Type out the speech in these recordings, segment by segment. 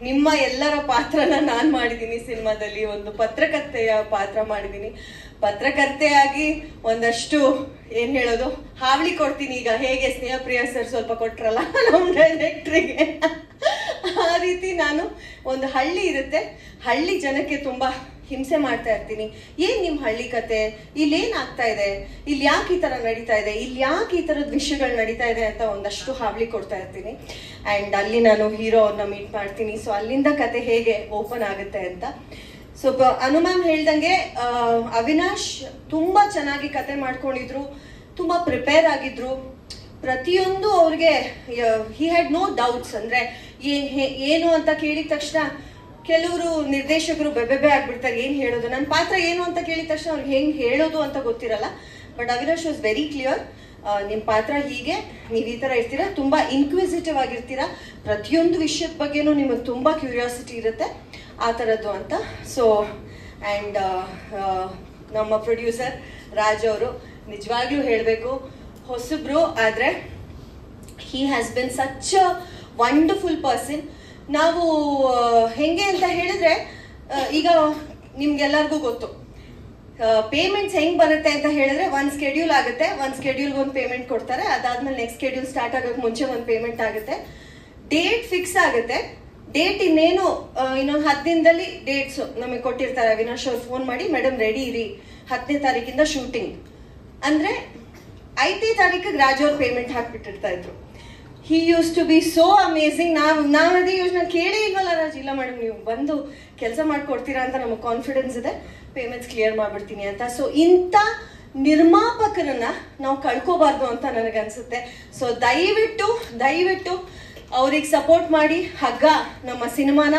ನಿಮ್ಮ ಎಲ್ಲರ ಪಾತ್ರನ ನಾನು ಮಾಡಿದ್ದೀನಿ ಸಿನಿಮಾದಲ್ಲಿ. ಒಂದು ಪತ್ರಕರ್ತೆಯ ಪಾತ್ರ ಮಾಡಿದ್ದೀನಿ. ಪತ್ರಕರ್ತೆಯಾಗಿ ಒಂದಷ್ಟು ಏನ್ ಹೇಳೋದು ಹಾವಳಿ ಕೊಡ್ತೀನಿ. ಈಗ ಹೇಗೆ ಸ್ನೇಹಪ್ರಿಯ ಸರ್ ಸ್ವಲ್ಪ ಕೊಟ್ರಲ್ಲ ನಮ್ಮ ಡೈರೆಕ್ಟ್ರಿಗೆ, ಆ ರೀತಿ ನಾನು ಒಂದು ಹಳ್ಳಿ ಇರುತ್ತೆ, ಹಳ್ಳಿ ಜನಕ್ಕೆ ತುಂಬಾ ಹಿಂಸೆ ಮಾಡ್ತಾ ಇರ್ತೀನಿ. ಏನ್ ನಿಮ್ ಹಳ್ಳಿ ಕತೆ, ಇಲ್ಲಿ ಏನ್ ಆಗ್ತಾ ಇದೆ, ಇಲ್ಲಿ ಯಾಕೆ ಈ ತರ ನಡೀತಾ ಇದೆ, ಇಲ್ಲಿ ಯಾಕೆ ಈ ತರದ ವಿಷಯಗಳು ನಡೀತಾ ಇದೆ ಅಂತ ಒಂದಷ್ಟು ಹಾವಳಿ ಕೊಡ್ತಾ ಇರ್ತೀನಿ. ಅಂಡ್ ಅಲ್ಲಿ ನಾನು ಹೀರೋ ಅವ್ರನ್ನ ಮೀಟ್ ಮಾಡ್ತೀನಿ. ಸೊ ಅಲ್ಲಿಂದ ಕತೆ ಹೇಗೆ ಓಪನ್ ಆಗುತ್ತೆ ಅಂತ. ಸೊ ಅನು ಮ್ಯಾಮ್ ಹೇಳ್ದಂಗೆ ಅವಿನಾಶ್ ತುಂಬಾ ಚೆನ್ನಾಗಿ ಕತೆ ಮಾಡ್ಕೊಂಡಿದ್ರು, ತುಂಬಾ ಪ್ರಿಪೇರ್ ಆಗಿದ್ರು. ಪ್ರತಿಯೊಂದು ಅವ್ರಿಗೆ ಹಿ ಹ್ಯಾಡ್ ನೋ ಡೌಟ್ಸ್. ಅಂದ್ರೆ ಏನು ಅಂತ ಕೇಳಿದ ತಕ್ಷಣ ಕೆಲವರು ನಿರ್ದೇಶಕರು ಬೆಬೆಬೆ ಆಗ್ಬಿಡ್ತಾರೆ, ಏನ್ ಹೇಳೋದು, ನನ್ನ ಪಾತ್ರ ಏನು ಅಂತ ಕೇಳಿದ ತಕ್ಷಣ ಅವ್ರಿಗೆ ಹೆಂಗ್ ಹೇಳೋದು ಅಂತ ಗೊತ್ತಿರಲ್ಲ. But Avinash was very clear. ನಿಮ್ ಪಾತ್ರ ಹೀಗೆ, ನೀವ್ ಈ ತರ ಇರ್ತೀರಾ, ತುಂಬಾ ಇನ್ಕ್ವಿಸಿಟಿವ್ ಆಗಿರ್ತೀರಾ, ಪ್ರತಿಯೊಂದು ವಿಷಯದ ಬಗ್ಗೆನೂ ನಿಮಗೆ ತುಂಬಾ ಕ್ಯೂರಿಯಾಸಿಟಿ ಇರುತ್ತೆ, ಆ ತರದ್ದು ಅಂತ. ಸೊ ಅಂಡ್ ನಮ್ಮ ಪ್ರೊಡ್ಯೂಸರ್ ರಾಜ್ ಅವರು ನಿಜವಾಗ್ಲೂ ಹೇಳ್ಬೇಕು, ಹೊಸಬ್ರು ಆದ್ರೆ he has been such a wonderful person. ನಾವು ಹೆಂಗೆ ಅಂತ ಹೇಳಿದ್ರೆ, ಈಗ ನಿಮ್ಗೆಲ್ಲರಿಗೂ ಗೊತ್ತು ಪೇಮೆಂಟ್ಸ್ ಹೆಂಗ್ ಬರುತ್ತೆ ಅಂತ ಹೇಳಿದ್ರೆ, ಒಂದ್ ಸ್ಕೆಡ್ಯೂಲ್ ಆಗುತ್ತೆ, ಒಂದ್ ಸ್ಕೆಡ್ಯೂಲ್ಗೆ ಒಂದು ಪೇಮೆಂಟ್ ಕೊಡ್ತಾರೆ, ಅದಾದ್ಮೇಲೆ ನೆಕ್ಸ್ಟ್ ಸ್ಕೆಡ್ಯೂಲ್ ಸ್ಟಾರ್ಟ್ ಆಗೋಕೆ ಮುಂಚೆ ಒಂದು ಪೇಮೆಂಟ್ ಆಗುತ್ತೆ, ಡೇಟ್ ಫಿಕ್ಸ್ ಆಗುತ್ತೆ. ಡೇಟ್ ಇನ್ನೇನು ಇನ್ನೊಂದು 10 ದಿನದಲ್ಲಿ ಡೇಟ್ಸ್ ನಮಗೆ ಕೊಟ್ಟಿರ್ತಾರೆ. ಅವಿನಾಶ್ ಅವ್ರು ಫೋನ್ ಮಾಡಿ, ಮೇಡಮ್ ರೆಡಿ ಇರಿ, 10ನೇ ತಾರೀಕಿಂದ ಶೂಟಿಂಗ್ ಅಂದ್ರೆ 5ನೇ ತಾರೀಕಿಗೆ ರಾಜ್ ಅವ್ರು ಪೇಮೆಂಟ್ ಹಾಕ್ಬಿಟ್ಟಿರ್ತಾ ಇದ್ರು. He used to be so amazing. ನಾವು ಅದೇ ಯೋಚನೆ ಕೇಳೇ ಇಲ್ವಲ್ಲ ರಾಜ್, ಇಲ್ಲ ಮೇಡಮ್ ನೀವು ಬಂದು ಕೆಲಸ ಮಾಡ್ಕೊಡ್ತೀರಾ ಅಂತ ನಮಗೆ ಕಾನ್ಫಿಡೆನ್ಸ್ ಇದೆ, ಪೇಮೆಂಟ್ಸ್ ಕ್ಲಿಯರ್ ಮಾಡ್ಬಿಡ್ತೀನಿ ಅಂತ. ಸೊ ಇಂಥ ನಿರ್ಮಾಪಕರನ್ನ ನಾವು ಕಳ್ಕೋಬಾರ್ದು ಅಂತ ನನಗನ್ಸುತ್ತೆ. ಸೊ ದಯವಿಟ್ಟು ಅವ್ರಿಗೆ ಸಪೋರ್ಟ್ ಮಾಡಿ, ಹಗ್ಗ ನಮ್ಮ ಸಿನಿಮಾನ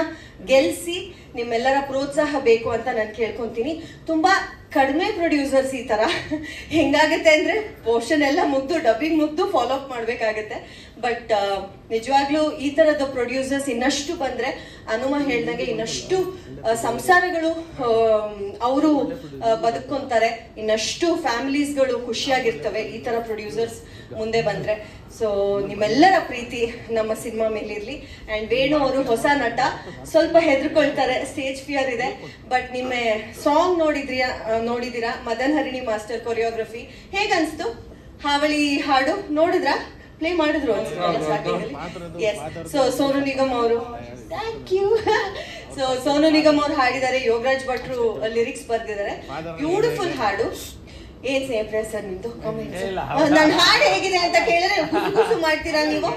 ಗೆಲ್ಸಿ, ನಿಮ್ಮೆಲ್ಲರ ಪ್ರೋತ್ಸಾಹ ಬೇಕು ಅಂತ ನಾನು ಕೇಳ್ಕೊಂತೀನಿ. ತುಂಬಾ ಕಡಿಮೆ ಪ್ರೊಡ್ಯೂಸರ್ಸ್ ಈ ತರ ಹೆಂಗಾಗತ್ತೆ ಅಂದ್ರೆ ಪೋರ್ಷನ್ ಎಲ್ಲ ಮುಗ್ದು ಡಬ್ಬಿಂಗ್ ಮುಗ್ದು ಫಾಲೋ ಅಪ್ ಮಾಡ್ಬೇಕಾಗತ್ತೆ. ಬಟ್ ನಿಜವಾಗ್ಲೂ ಈ ತರದ ಪ್ರೊಡ್ಯೂಸರ್ಸ್ ಇನ್ನಷ್ಟು ಬಂದ್ರೆ, ಹನುಮ ಹೇಳ್ದಂಗೆ ಇನ್ನಷ್ಟು ಸಂಸಾರಗಳು ಅವರು ಬದುಕೊಂತಾರೆ, ಇನ್ನಷ್ಟು ಫ್ಯಾಮಿಲೀಸ್ಗಳು ಖುಷಿಯಾಗಿರ್ತವೆ ಈ ತರ ಪ್ರೊಡ್ಯೂಸರ್ಸ್ ಮುಂದೆ ಬಂದ್ರೆ. ಸೊ ನಿಮ್ಮೆಲ್ಲರ ಪ್ರೀತಿ ನಮ್ಮ ಸಿನಿಮಾ ಮೇಲಿರ್ಲಿ. ಅಂಡ್ ವೇಣು ಅವರು ಹೊಸ ನಟ, ಸ್ವಲ್ಪ ಹೆದರ್ಕೊಳ್ತಾರೆ, ಸ್ಟೇಜ್ ಫಿಯರ್ ಇದೆ. ಬಟ್ ನಿಮ್ಮ ಸಾಂಗ್ ನೋಡಿದಿರಾ, ಮದನ್ ಹರಿಣಿ ಮಾಸ್ಟರ್ ಕೊರಿಯೋಗ್ರಫಿ ಹೇಗನ್ಸ್ತು? ಹಾವಳಿ ಹಾಡು ನೋಡಿದ್ರ? ಪ್ಲೇ ಮಾಡಿದ್ರು ಎಸ್. ಸೊ ಸೋನು ನಿಗಮ್ ಅವರು, thank you. So Sonu Nigam ಅವರು ಹಾಡಿದ್ದಾರೆ, ಯೋಗರಾಜ್ ಭಟ್ರು ಲಿರಿಕ್ಸ್ ಬರ್ದಿದ್ದಾರೆ, ಬ್ಯೂಟಿಫುಲ್ ಹಾಡು. ಏನ್ ಸ್ನೇಹಿತರೆ ಸರ್ ನಿಮ್ದು ಕಾಮೆಂಟ್ಸ್? ನನ್ನ ಹಾಡು ಹೇಗಿದೆ ಅಂತ ಕೇಳಿದ್ರೆ ಖುಷಿ ಮಾಡ್ತೀರಾ ನೀವು?